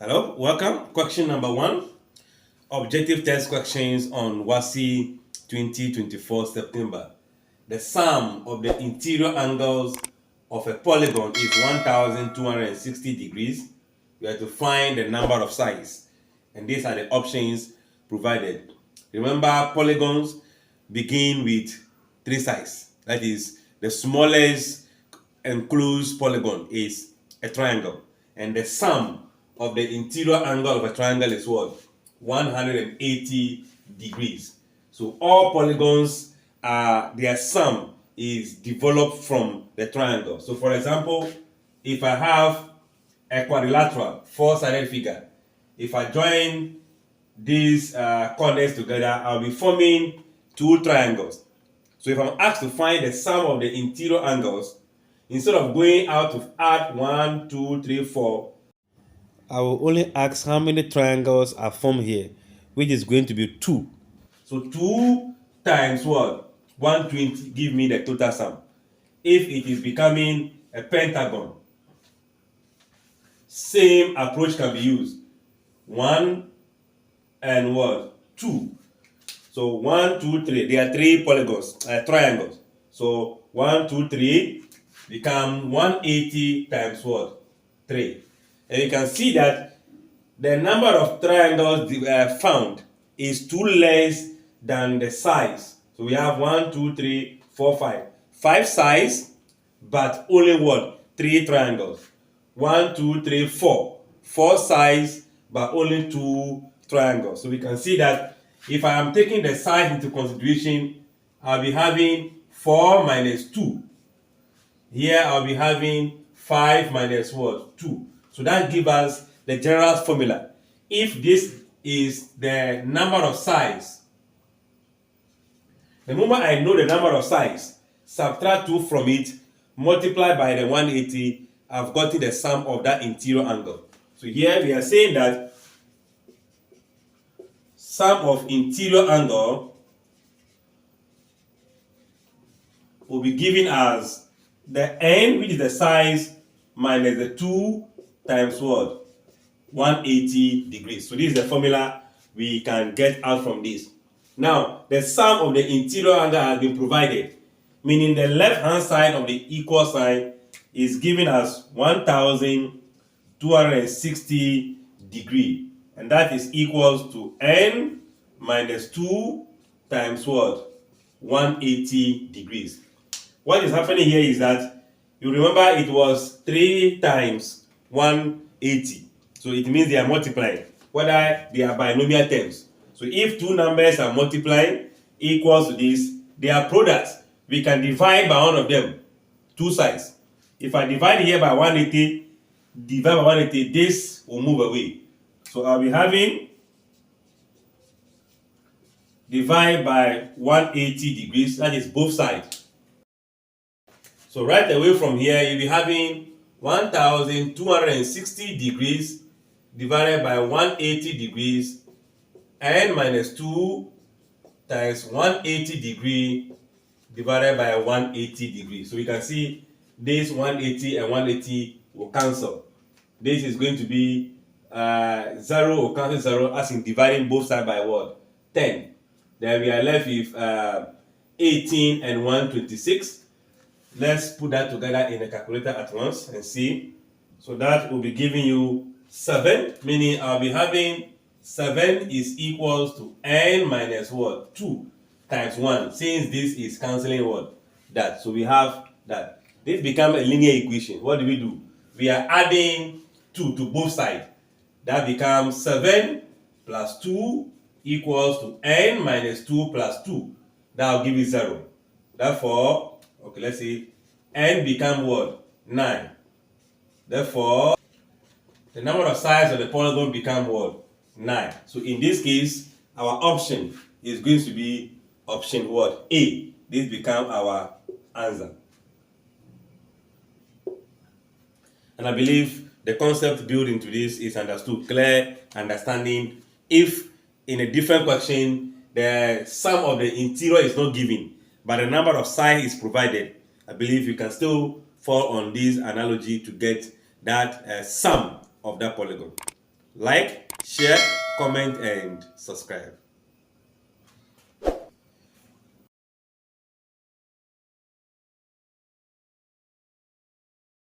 Hello, welcome. Question number 1. Objective test questions on WASSCE 2024 September. The sum of the interior angles of a polygon is 1260 degrees. You have to find the number of sides. And these are the options provided. Remember, polygons begin with 3 sides. That is, the smallest enclosed polygon is a triangle. And the sum of the interior angle of a triangle is what? 180 degrees. So all polygons, their sum is developed from the triangle. So for example, if I have a quadrilateral, four-sided figure, if I join these corners together, I'll be forming two triangles. So if I'm asked to find the sum of the interior angles, instead of going out to add 1, 2, 3, 4, I will only ask how many triangles are formed here, which is going to be 2. So 2 times what? 120 give me the total sum. If it is becoming a pentagon, same approach can be used. 1 and what? 2. So 1, 2, 3. There are 3 polygons, triangles. So 1, 2, 3 become 180 times what? 3. And you can see that the number of triangles found is 2 less than the size. So we have 1, 2, 3, 4, 5. 5 sides, but only what? 3 triangles. 1, 2, 3, 4. 4 sides, but only 2 triangles. So we can see that if I am taking the size into consideration, I'll be having 4 minus 2. Here I'll be having 5 minus what? 2. So that gives us the general formula. If this is the number of sides, the moment I know the number of sides, subtract 2 from it, multiply by the 180, I've gotten the sum of that interior angle. So here we are saying that sum of interior angle will be given as the n, which is the size, minus the 2 times what? 180 degrees. So this is the formula we can get out from this. Now, the sum of the interior angle has been provided, meaning the left-hand side of the equal sign is given as 1260 degree. And that is equals to n minus 2 times what? 180 degrees. What is happening here is that, you remember it was 3 times 180. So it means they are multiplying, whether they are binomial terms. So if two numbers are multiplying equals to this, they are products. We can divide by one of them, 2 sides. If I divide here by 180, divide by 180, this will move away. So I'll be having divide by 180 degrees, that is both sides. So right away from here, you'll be having 1260 degrees divided by 180 degrees, n minus 2 times 180 degree divided by 180 degrees. So we can see this 180 and 180 will cancel. This is going to be 0 will cancel 0, as in dividing both sides by what? 10. Then we are left with 18 and 126. Let's put that together in a calculator at once and see. So that will be giving you 7, meaning I'll be having 7 is equals to n minus what? 2 times 1, since this is cancelling what? That. So we have that. This becomes a linear equation. What do? We are adding 2 to both sides. That becomes 7 plus 2 equals to n minus 2 plus 2. That will give you 0. Therefore, okay, let's see, n become what? 9. Therefore, the number of sides of the polygon become what? 9. So in this case, our option is going to be option what? A. This becomes our answer. And I believe the concept built into this is understood, clear understanding. If in a different question, the sum of the interior is not given, but the number of sides is provided, I believe you can still fall on this analogy to get that sum of that polygon. Like, share, comment, and subscribe.